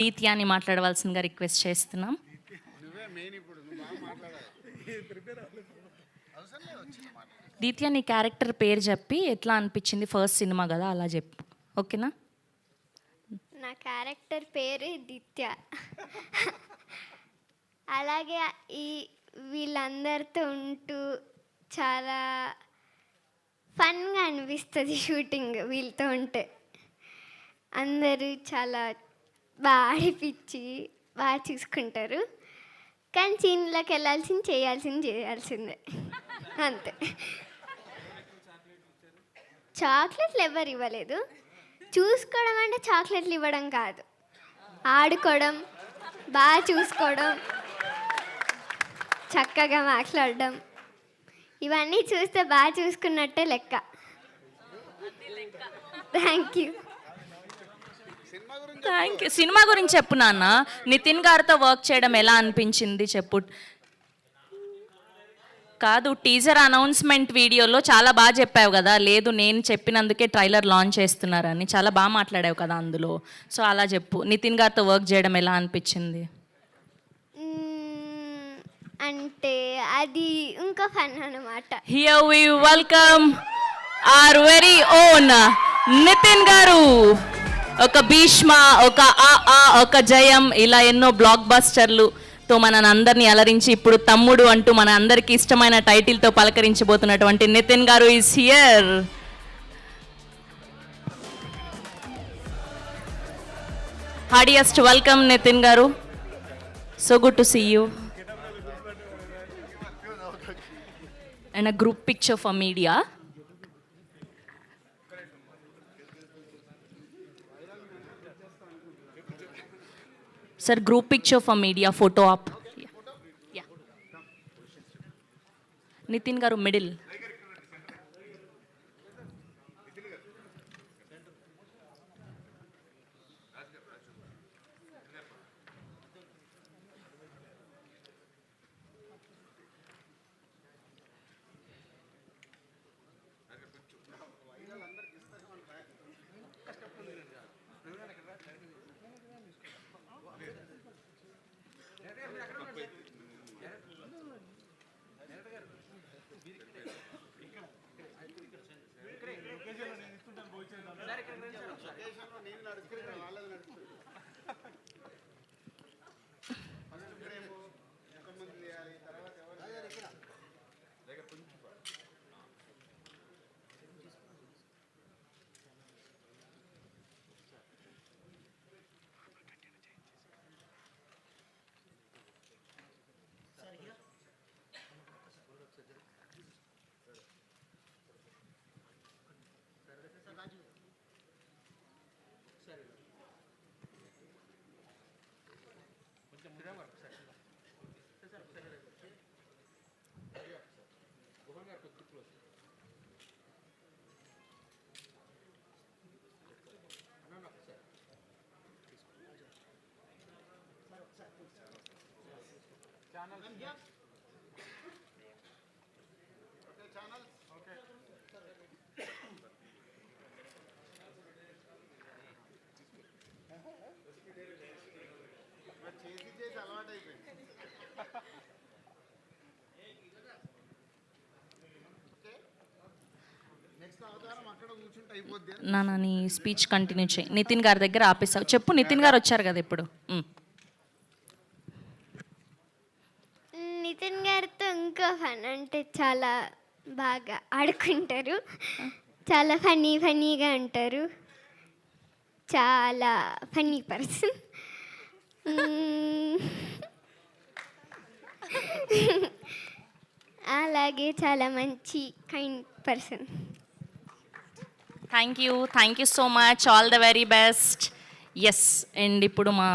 దీత్యాని మాట్లాడవలసిందిగా రిక్వెస్ట్ చేస్తున్నాం. దీత్య, నీ క్యారెక్టర్ పేరు చెప్పి ఎట్లా అనిపించింది, ఫస్ట్ సినిమా కదా అలా చెప్పు, ఓకేనా? నా క్యారెక్టర్ పేరు దీత్య. అలాగే వీళ్ళందరితో ఉంటూ చాలా ఫన్గా అనిపిస్తుంది షూటింగ్. వీళ్ళతో ఉంటే అందరూ చాలా బాగా ఆడిపించి బాగా చూసుకుంటారు. కానీ సీన్లోకి చేయాల్సిందే అంతే. చాక్లెట్లు ఎవరు ఇవ్వలేదు. చూసుకోవడం అంటే చాక్లెట్లు ఇవ్వడం కాదు, ఆడుకోవడం, బాగా చూసుకోవడం, చక్కగా మాట్లాడడం, ఇవన్నీ చూస్తే బాగా చూసుకున్నట్టే లెక్క. Thank you. సినిమా గురించి చెప్పు నాన్న. నితిన్ గారితో వర్క్ చేయడం ఎలా అనిపించింది చెప్పు. కాదు, టీజర్ అనౌన్స్మెంట్ వీడియోలో చాలా బాగా చెప్పావు కదా, లేదు నేను చెప్పినందుకే ట్రైలర్ లాంచ్ చేస్తున్నారని చాలా బాగా మాట్లాడావు కదా అందులో. సో అలా చెప్పు, నితిన్ గారితో వర్క్ చేయడం ఎలా అనిపించింది? అంటే అది ఇంకా ఫన్ అన్నమాట. Here we welcome our very own Nithiin garu. ఒక భీష్మ, ఒక జయం, ఇలా ఎన్నో బ్లాక్ బస్టర్లుతో మన అందరినీ అలరించి ఇప్పుడు తమ్ముడు అంటూ మన అందరికీ ఇష్టమైన టైటిల్తో పలకరించబోతున్నటువంటి Nithiin garu is here. Heartiest welcome Nithiin garu. So good to see you. And a group picture for media. Sir, group picture for media, photo up. Yeah. Nitin garu middle. నాన్న నీ స్పీచ్ కంటిన్యూ చేయి. నితిన్ గారి దగ్గర ఆపేసావు, చెప్పు. నితిన్ గారు వచ్చారు కదా ఇప్పుడు. నితిన్ గారితో ఇంకా ఫన్ అంటే చాలా బాగా ఆడుకుంటారు, చాలా ఫన్నీగా ఉంటారు, చాలా ఫన్నీ పర్సన్. అలాగే చాలా మంచి kind person. Thank you so much, all the very best. Yes, and ఇప్పుడు మా